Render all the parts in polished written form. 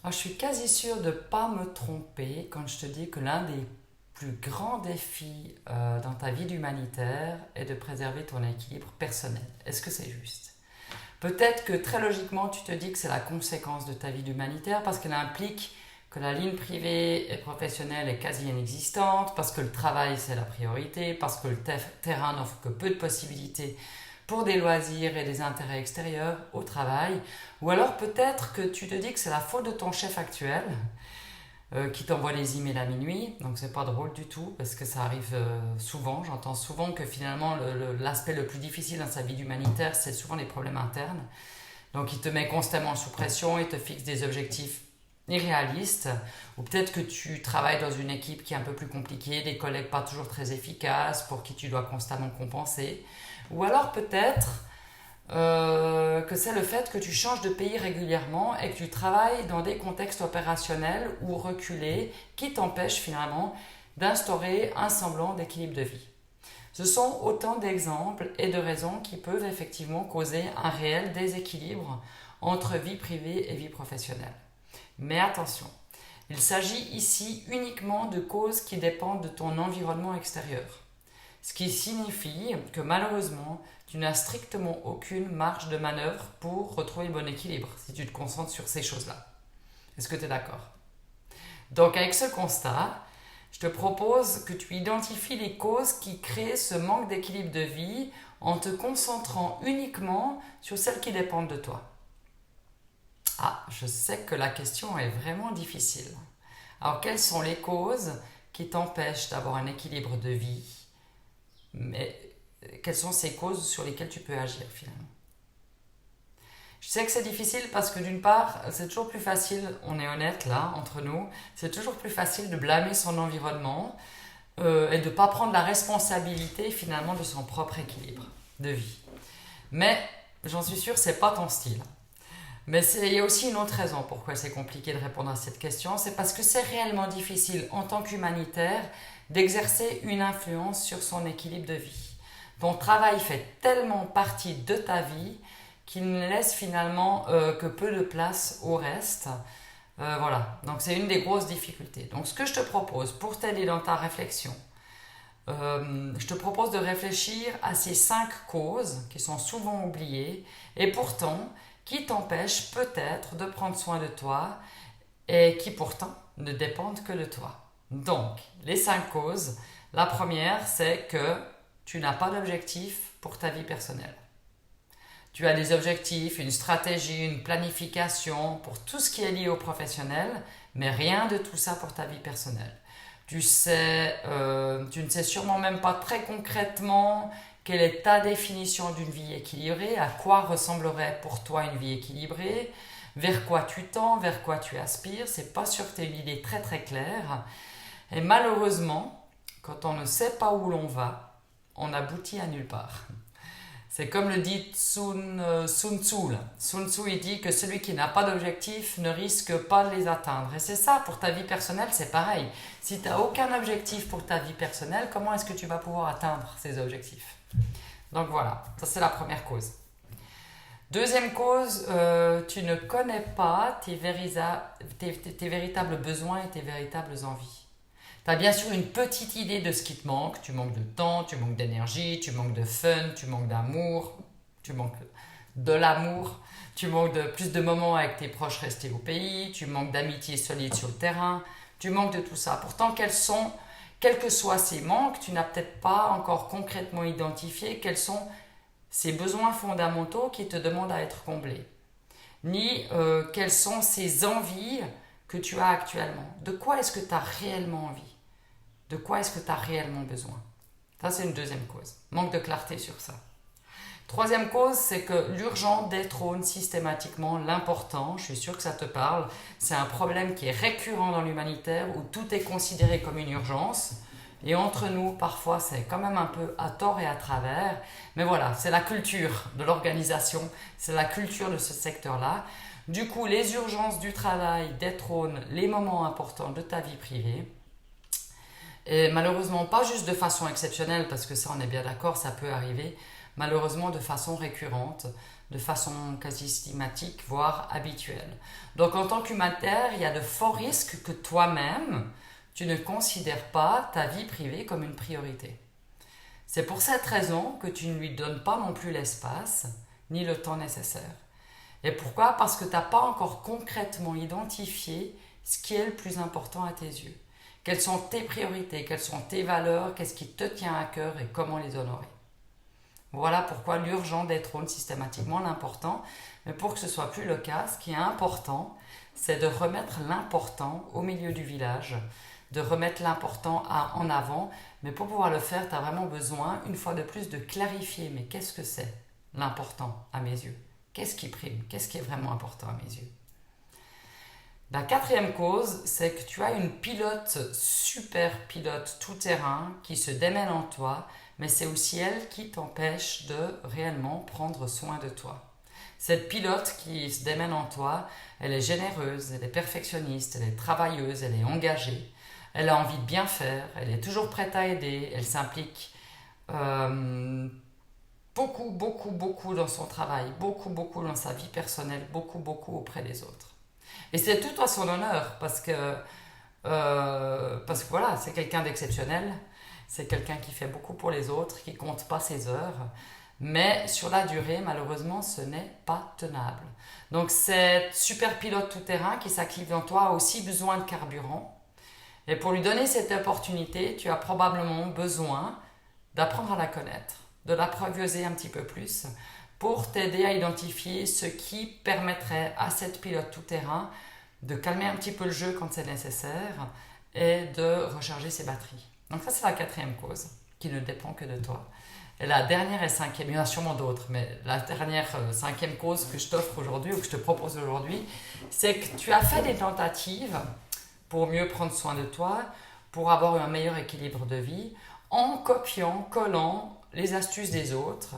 Alors, je suis quasi sûre de ne pas me tromper quand je te dis que l'un des plus grands défis dans ta vie d'humanitaire est de préserver ton équilibre personnel. Est-ce que c'est juste? Peut-être que très logiquement, tu te dis que c'est la conséquence de ta vie d'humanitaire parce qu'elle implique que la ligne privée et professionnelle est quasi inexistante, parce que le travail c'est la priorité, parce que le terrain n'offre que peu de possibilités pour des loisirs et des intérêts extérieurs au travail. Ou alors peut-être que tu te dis que c'est la faute de ton chef actuel qui t'envoie les emails à minuit. Donc c'est pas drôle du tout parce que ça arrive souvent. J'entends souvent que finalement l'aspect le plus difficile dans sa vie d'humanitaire, c'est souvent les problèmes internes. Donc il te met constamment sous pression, il te fixe des objectifs irréalistes, ou peut-être que tu travailles dans une équipe qui est un peu plus compliquée, des collègues pas toujours très efficaces pour qui tu dois constamment compenser, ou alors peut-être que c'est le fait que tu changes de pays régulièrement et que tu travailles dans des contextes opérationnels ou reculés qui t'empêchent finalement d'instaurer un semblant d'équilibre de vie. Ce sont autant d'exemples et de raisons qui peuvent effectivement causer un réel déséquilibre entre vie privée et vie professionnelle. Mais attention, il s'agit ici uniquement de causes qui dépendent de ton environnement extérieur. Ce qui signifie que malheureusement, tu n'as strictement aucune marge de manœuvre pour retrouver le bon équilibre si tu te concentres sur ces choses-là. Est-ce que tu es d'accord? Donc avec ce constat, je te propose que tu identifies les causes qui créent ce manque d'équilibre de vie en te concentrant uniquement sur celles qui dépendent de toi. Ah, je sais que la question est vraiment difficile. Alors, quelles sont les causes qui t'empêchent d'avoir un équilibre de vie? Mais quelles sont ces causes sur lesquelles tu peux agir finalement? Je sais que c'est difficile parce que d'une part, c'est toujours plus facile, on est honnête là, entre nous, c'est toujours plus facile de blâmer son environnement et de ne pas prendre la responsabilité finalement de son propre équilibre de vie. Mais j'en suis sûre, c'est pas ton style. Mais il y a aussi une autre raison pourquoi c'est compliqué de répondre à cette question, c'est parce que c'est réellement difficile en tant qu'humanitaire d'exercer une influence sur son équilibre de vie. Ton travail fait tellement partie de ta vie qu'il ne laisse finalement que peu de place au reste. Voilà, donc c'est une des grosses difficultés. Donc ce que je te propose pour t'aider dans ta réflexion, je te propose de réfléchir à ces 5 causes qui sont souvent oubliées et pourtant qui t'empêchent peut-être de prendre soin de toi et qui pourtant ne dépendent que de toi. Donc, les 5 causes, la première, c'est que tu n'as pas d'objectif pour ta vie personnelle. Tu as des objectifs, une stratégie, une planification pour tout ce qui est lié au professionnel, mais rien de tout ça pour ta vie personnelle. Tu ne sais sûrement même pas très concrètement quelle est ta définition d'une vie équilibrée, à quoi ressemblerait pour toi une vie équilibrée, vers quoi tu tends, vers quoi tu aspires. C'est pas sûr que tu aies une idée très très claire. Et malheureusement, quand on ne sait pas où l'on va, on aboutit à nulle part. C'est comme le dit Sun Tzu. Sun Tzu, il dit que celui qui n'a pas d'objectif ne risque pas de les atteindre. Et c'est ça, pour ta vie personnelle, c'est pareil. Si tu n'as aucun objectif pour ta vie personnelle, comment est-ce que tu vas pouvoir atteindre ces objectifs? Donc voilà, ça c'est la première cause. Deuxième cause, tu ne connais pas tes véritables besoins et tes véritables envies. Tu as bien sûr une petite idée de ce qui te manque. Tu manques de temps, tu manques d'énergie, tu manques de fun, tu manques d'amour, tu manques de l'amour, tu manques de plus de moments avec tes proches restés au pays, tu manques d'amitié solide sur le terrain, tu manques de tout ça. Pourtant, quels que soient ces manques, tu n'as peut-être pas encore concrètement identifié quels sont ces besoins fondamentaux qui te demandent à être comblés, ni quelles sont ces envies que tu as actuellement. De quoi est-ce que tu as réellement envie? De quoi est-ce que tu as réellement besoin? Ça, c'est une deuxième cause. Manque de clarté sur ça. Troisième cause, c'est que l'urgent détrône systématiquement l'important. Je suis sûre que ça te parle. C'est un problème qui est récurrent dans l'humanitaire où tout est considéré comme une urgence. Et entre nous, parfois, c'est quand même un peu à tort et à travers. Mais voilà, c'est la culture de l'organisation. C'est la culture de ce secteur-là. Du coup, les urgences du travail détrônent les moments importants de ta vie privée. Et malheureusement, pas juste de façon exceptionnelle, parce que ça, on est bien d'accord, ça peut arriver. malheureusement de façon récurrente, de façon quasi systématique, voire habituelle. Donc en tant qu'humanitaire, il y a de forts risques que toi-même, tu ne considères pas ta vie privée comme une priorité. C'est pour cette raison que tu ne lui donnes pas non plus l'espace ni le temps nécessaire. Et pourquoi? Parce que tu n'as pas encore concrètement identifié ce qui est le plus important à tes yeux. Quelles sont tes priorités, quelles sont tes valeurs, qu'est-ce qui te tient à cœur et comment les honorer. Voilà pourquoi l'urgent détrône systématiquement l'important. Mais pour que ce soit plus le cas, ce qui est important, c'est de remettre l'important au milieu du village, de remettre l'important en avant. Mais pour pouvoir le faire, tu as vraiment besoin, une fois de plus, de clarifier. Mais qu'est-ce que c'est l'important à mes yeux? Qu'est-ce qui prime? Qu'est-ce qui est vraiment important à mes yeux? La quatrième cause, c'est que tu as une super pilote tout-terrain qui se démène en toi, mais c'est aussi elle qui t'empêche de réellement prendre soin de toi. Cette pilote qui se démène en toi, elle est généreuse, elle est perfectionniste, elle est travailleuse, elle est engagée, elle a envie de bien faire, elle est toujours prête à aider, elle s'implique beaucoup dans son travail, beaucoup dans sa vie personnelle, beaucoup auprès des autres. Et c'est tout à son honneur parce que voilà, c'est quelqu'un d'exceptionnel, c'est quelqu'un qui fait beaucoup pour les autres, qui compte pas ses heures, mais sur la durée, malheureusement, ce n'est pas tenable. Donc cette super pilote tout-terrain qui s'active en toi a aussi besoin de carburant. Et pour lui donner cette opportunité, tu as probablement besoin d'apprendre à la connaître, de l'apprivoiser un petit peu plus pour t'aider à identifier ce qui permettrait à cette pilote tout-terrain de calmer un petit peu le jeu quand c'est nécessaire et de recharger ses batteries. Donc ça, c'est la quatrième cause qui ne dépend que de toi. Et la dernière et cinquième, il y en a sûrement d'autres, mais la dernière, cinquième cause que je t'offre aujourd'hui ou que je te propose aujourd'hui, c'est que tu as fait des tentatives pour mieux prendre soin de toi, pour avoir un meilleur équilibre de vie, en copiant, collant les astuces des autres,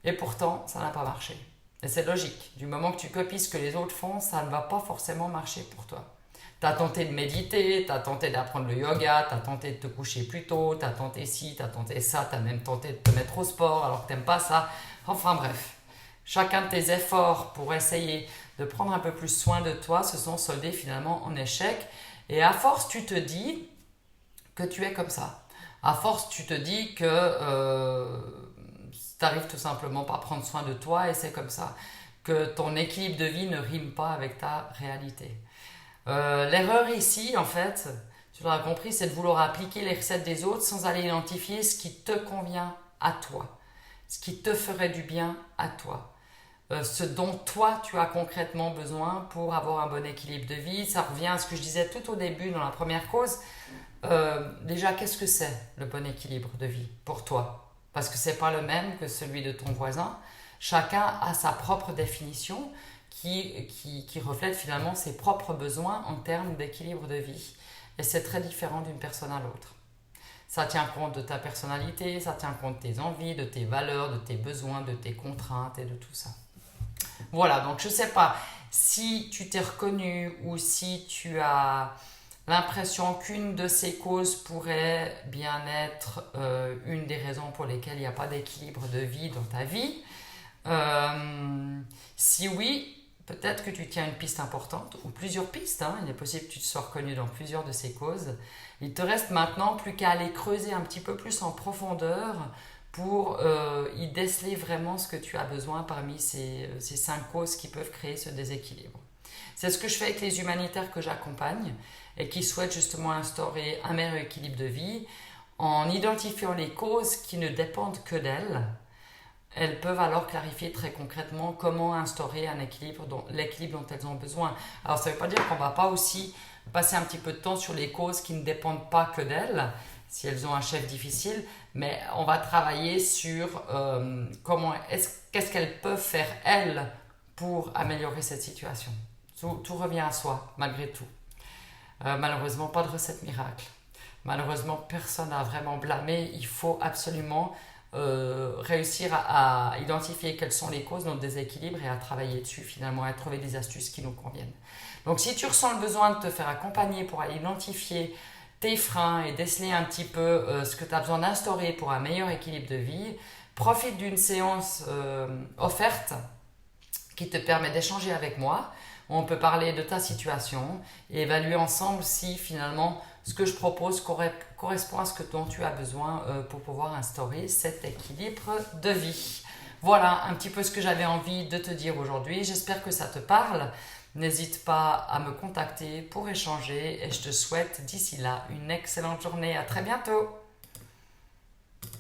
et pourtant, ça n'a pas marché. Et c'est logique. Du moment que tu copies ce que les autres font, ça ne va pas forcément marcher pour toi. Tu as tenté de méditer, tu as tenté d'apprendre le yoga, tu as tenté de te coucher plus tôt, tu as tenté ci, tu as tenté ça, tu as même tenté de te mettre au sport alors que tu n'aimes pas ça. Enfin bref, chacun de tes efforts pour essayer de prendre un peu plus soin de toi se sont soldés finalement en échec. Et à force, tu te dis que tu es comme ça. À force, tu te dis que tu n'arrives tout simplement pas à prendre soin de toi et c'est comme ça. Que ton équilibre de vie ne rime pas avec ta réalité. L'erreur ici, en fait, tu l'auras compris, c'est de vouloir appliquer les recettes des autres sans aller identifier ce qui te convient à toi, ce qui te ferait du bien à toi, ce dont toi tu as concrètement besoin pour avoir un bon équilibre de vie. Ça revient à ce que je disais tout au début dans la première cause. Déjà, qu'est-ce que c'est le bon équilibre de vie pour toi? Parce que ce n'est pas le même que celui de ton voisin. Chacun a sa propre définition qui reflète finalement ses propres besoins en termes d'équilibre de vie. Et c'est très différent d'une personne à l'autre. Ça tient compte de ta personnalité, ça tient compte de tes envies, de tes valeurs, de tes besoins, de tes contraintes et de tout ça. Voilà, donc je ne sais pas si tu t'es reconnu ou si tu as l'impression qu'une de ces causes pourrait bien être une des raisons pour lesquelles il n'y a pas d'équilibre de vie dans ta vie. Si oui, peut-être que tu tiens une piste importante ou plusieurs pistes. Il est possible que tu te sois reconnu dans plusieurs de ces causes. Il te reste maintenant plus qu'à aller creuser un petit peu plus en profondeur pour y déceler vraiment ce que tu as besoin parmi ces 5 causes qui peuvent créer ce déséquilibre. C'est ce que je fais avec les humanitaires que j'accompagne et qui souhaitent justement instaurer un meilleur équilibre de vie en identifiant les causes qui ne dépendent que d'elles. Elles peuvent alors clarifier très concrètement comment instaurer l'équilibre dont elles ont besoin. Alors ça ne veut pas dire qu'on ne va pas aussi passer un petit peu de temps sur les causes qui ne dépendent pas que d'elles, si elles ont un chef difficile, mais on va travailler sur qu'est-ce qu'elles peuvent faire elles pour améliorer cette situation. Tout revient à soi, malgré tout. Malheureusement, pas de recette miracle. Malheureusement, personne n'a vraiment blâmé. Il faut absolument réussir à identifier quelles sont les causes de notre déséquilibre et à travailler dessus finalement, à trouver des astuces qui nous conviennent. Donc si tu ressens le besoin de te faire accompagner pour aller identifier tes freins et déceler un petit peu ce que tu as besoin d'instaurer pour un meilleur équilibre de vie, Profite d'une séance offerte qui te permet d'échanger avec moi. On peut parler de ta situation et évaluer ensemble si finalement ce que je propose correspond à ce dont tu as besoin pour pouvoir instaurer cet équilibre de vie. Voilà un petit peu ce que j'avais envie de te dire aujourd'hui. J'espère que ça te parle. N'hésite pas à me contacter pour échanger et je te souhaite d'ici là une excellente journée. À très bientôt.